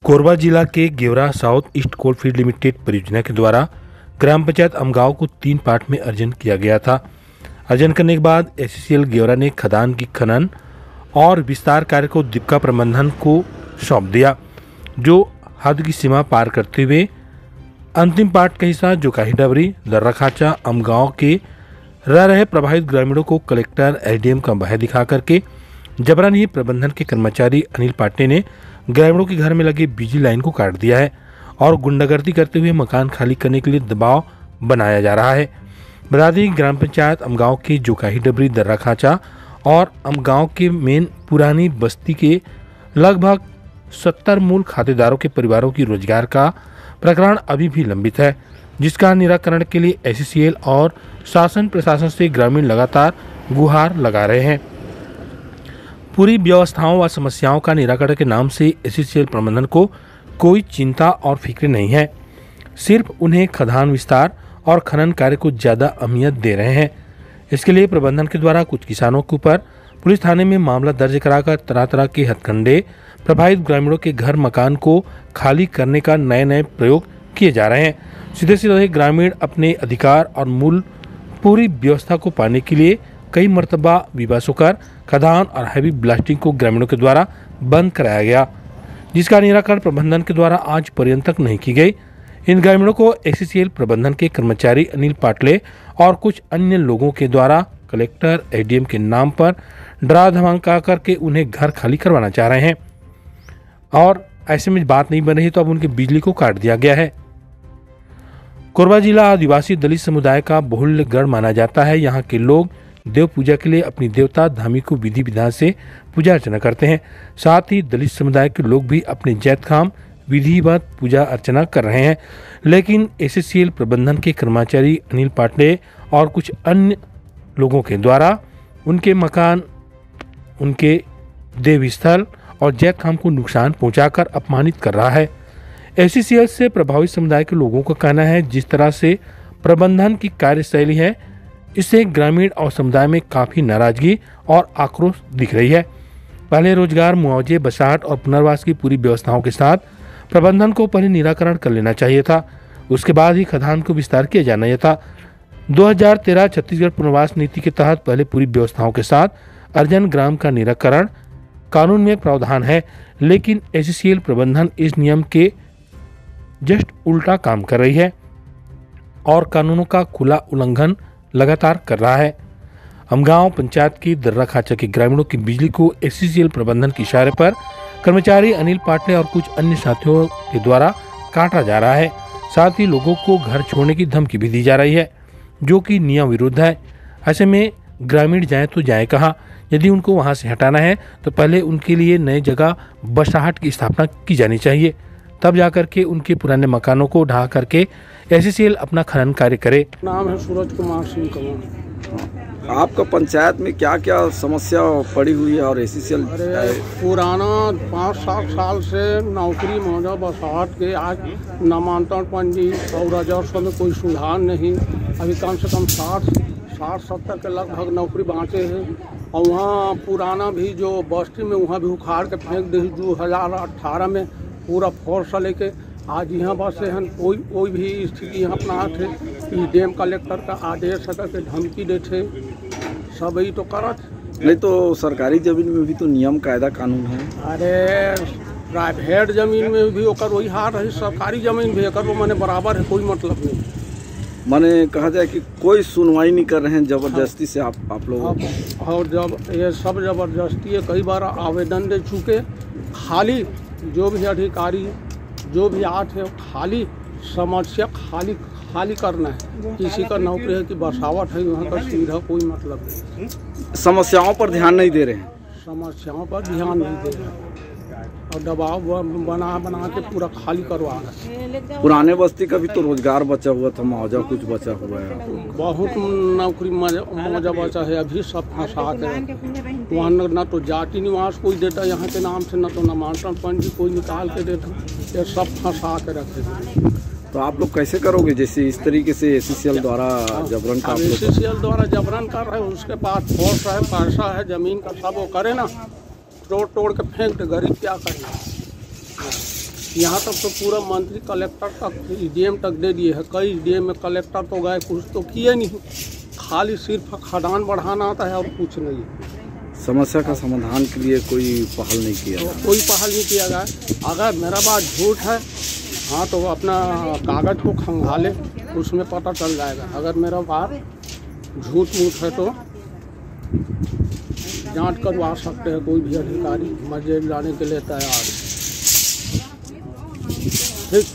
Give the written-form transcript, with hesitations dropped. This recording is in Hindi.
कोरबा जिला के Gevra south east coalfield limited परियोजना के द्वारा ग्राम पंचायत अमगांव को 3 पार्ट में अर्जन किया गया था। अर्जन करने के बाद एससीसीएल गेवरा ने खदान की खनन और विस्तार कार्य को दीपिका प्रबंधन को सौंप दिया, जो हद की सीमा पार करते हुए अंतिम पार्ट का हिस्सा जोकाही डबरी दर्रा खाचा अमगांव के रह रहे प्रभावित ग्रामीणों को कलेक्टर एसडीएम का बाह्य दिखा करके जबरन ही प्रबंधन के कर्मचारी अनिल पांडे ने ग्रामीणों के घर में लगे बिजली लाइन को काट दिया है और गुंडागर्दी करते हुए मकान खाली करने के लिए दबाव बनाया जा रहा है। बता दें, ग्राम पंचायत अमगांव के जोकाही डबरी दर्रा खाचा और अमगांव के मेन पुरानी बस्ती के लगभग 70 मूल खातेदारों के परिवारों की रोजगार का प्रकरण अभी भी लंबित है, जिसका निराकरण के लिए एससीसीएल और शासन प्रशासन से ग्रामीण लगातार गुहार लगा रहे हैं। पूरी व्यवस्थाओं व समस्याओं का निराकरण के नाम से एससीसीएल प्रबंधन को कोई चिंता और फिक्र नहीं है। सिर्फ उन्हें खदान विस्तार और खनन कार्य को ज्यादा अहमियत दे रहे हैं। इसके लिए प्रबंधन के द्वारा कुछ किसानों के ऊपर पुलिस थाने में मामला दर्ज कराकर तरह तरह के हथकंडे प्रभावित ग्रामीणों के घर मकान को खाली करने का नए प्रयोग किए जा रहे हैं। सीधे सीधे ग्रामीण अपने अधिकार और मूल पूरी व्यवस्था को पाने के लिए कई मर्तबा विवाद होकर खदान और हैवी ब्लास्टिंग को ग्रामीणों के द्वारा बंद कराया गया, जिसका निराकरण प्रबंधन के द्वारा आज पर्यंत तक नहीं की गई। इन ग्रामीणों को एससीसीएल प्रबंधन के कर्मचारी अनिल पांडे और कुछ अन्य लोगों के द्वारा कलेक्टर एसडीएम के नाम पर डरा धमका करके उन्हें घर खाली करवाना चाह रहे हैं और ऐसे में बात नहीं बन रही तो अब उनकी बिजली को काट दिया गया है। कोरबा जिला आदिवासी दलित समुदाय का बहुल्य गढ़ माना जाता है। यहाँ के लोग देव पूजा के लिए अपनी देवता धामी को विधि विधान से पूजा अर्चना करते हैं। साथ ही दलित समुदाय के लोग भी अपने जैतखाम विधिवत पूजा अर्चना कर रहे हैं, लेकिन एससीसीएल प्रबंधन के कर्मचारी अनिल पांडे और कुछ अन्य लोगों के द्वारा उनके मकान, उनके देवस्थल और जैतखाम को नुकसान पहुंचाकर अपमानित कर रहा है। एससीसीएल से प्रभावित समुदाय के लोगों का कहना है, जिस तरह से प्रबंधन की कार्यशैली है, इससे ग्रामीण और समुदाय में काफी नाराजगी और आक्रोश दिख रही है। पहले रोजगार, मुआवजे, बसाहट और पुनर्वास की पूरी व्यवस्थाओं के साथ प्रबंधन को पहले निराकरण कर लेना चाहिए था, उसके बाद ही खदान को विस्तार किया जाना था। 2013 छत्तीसगढ़ पुनर्वास नीति के तहत पहले पूरी व्यवस्थाओं के साथ अर्जन ग्राम का निराकरण कानून में प्रावधान है, लेकिन एससीसीएल प्रबंधन इस नियम के जस्ट उल्टा काम कर रही है और कानूनों का खुला उल्लंघन लगातार कर रहा है। अमगांव पंचायत की दर्रा खाचा के ग्रामीणों की बिजली को एससीसीएल प्रबंधन के इशारे पर कर्मचारी अनिल पांडे और कुछ अन्य साथियों के द्वारा काटा जा रहा है। साथ ही लोगों को घर छोड़ने की धमकी भी दी जा रही है, जो कि नियम विरुद्ध है। ऐसे में ग्रामीण जाए तो जाए कहाँ? यदि उनको वहां से हटाना है तो पहले उनके लिए नई जगह बसाहट की स्थापना की जानी चाहिए, तब जाकर के उनके पुराने मकानों को ढहा करके एससीसीएल अपना खनन कार्य करे। नाम है सूरज कुमार सिंह कमल। आपका पंचायत में क्या क्या समस्या पड़ी हुई है और एससीसीएल? अरे पुराना 5-7 साल से नौकरी मौजा बसाहट के आज नामांतरण पंजी और राजस्व में कोई सुधार नहीं। अभी कम से कम 60-70 के लगभग नौकरी बाँचे हैं और वहाँ पुराना भी जो बस्ती में वहाँ भी उखाड़ के फेंक दी। 2018 में पूरा फोर्स लेके आज यहाँ बस हैं। कोई भी स्थिति यहाँ अपना थे डैम कलेक्टर का आदेश के धमकी देते सब ही तो करत। नहीं तो सरकारी जमीन में भी तो नियम कायदा कानून है। अरे प्राइवेट जमीन में भी ओकर वही हाल है, सरकारी जमीन भी एक मैंने बराबर है, कोई मतलब नहीं। माने कहा जाए कि कोई सुनवाई नहीं कर रहे हैं जबरदस्ती से आप लोग। और जब ये सब जबरदस्ती है, कई बार आवेदन दे चुके, खाली जो भी अधिकारी जो भी आते हैं खाली समस्या खाली करना है। किसी का नौकरी है कि बसावट है, वहाँ का सुविधा कोई मतलब नहीं। समस्याओं पर ध्यान नहीं दे रहे हैं। समस्याओं पर ध्यान नहीं दे रहे हैं और दबाव बना के पूरा खाली करवा रहे हैं। पुराने बस्ती का भी तो रोजगार बचा हुआ था, मुआवजा कुछ बचा हुआ है। बहुत नौकरी मुआवजा बचा है, अभी सब फंसा के वहाँ न तो जाति निवास कोई देता यहाँ के नाम से, न तो नामांतरण पंजी कोई निकाल के देता, ये सब फंसा के रखे। तो आप लोग कैसे करोगे? जैसे इस तरीके से एससीसीएल द्वारा जबरन का एससीसीएल द्वारा जबरन कर रहे हैं, उसके पास फोर्स है, पैसा है, जमीन का सब वो करे ना, तोड़ के फेंक दे, गरीब क्या करे। यहाँ तक तो पूरा मंत्री कलेक्टर तक डीएम तक दे दिए है। कई डीएम में कलेक्टर तो गए, कुछ तो किए नहीं, खाली सिर्फ खदान बढ़ाना आता है और कुछ नहीं। समस्या का समाधान के लिए कोई पहल नहीं किया? तो कोई पहल नहीं किया गया। अगर मेरा बात झूठ है, हाँ तो अपना कागज को खंगाले, उसमें पता चल जाएगा। अगर मेरा बात झूठ मूठ है तो जांच करवा सकते हैं कोई भी अधिकारी। मैं जेल जाने के लिए तैयार हूँ। ठीक।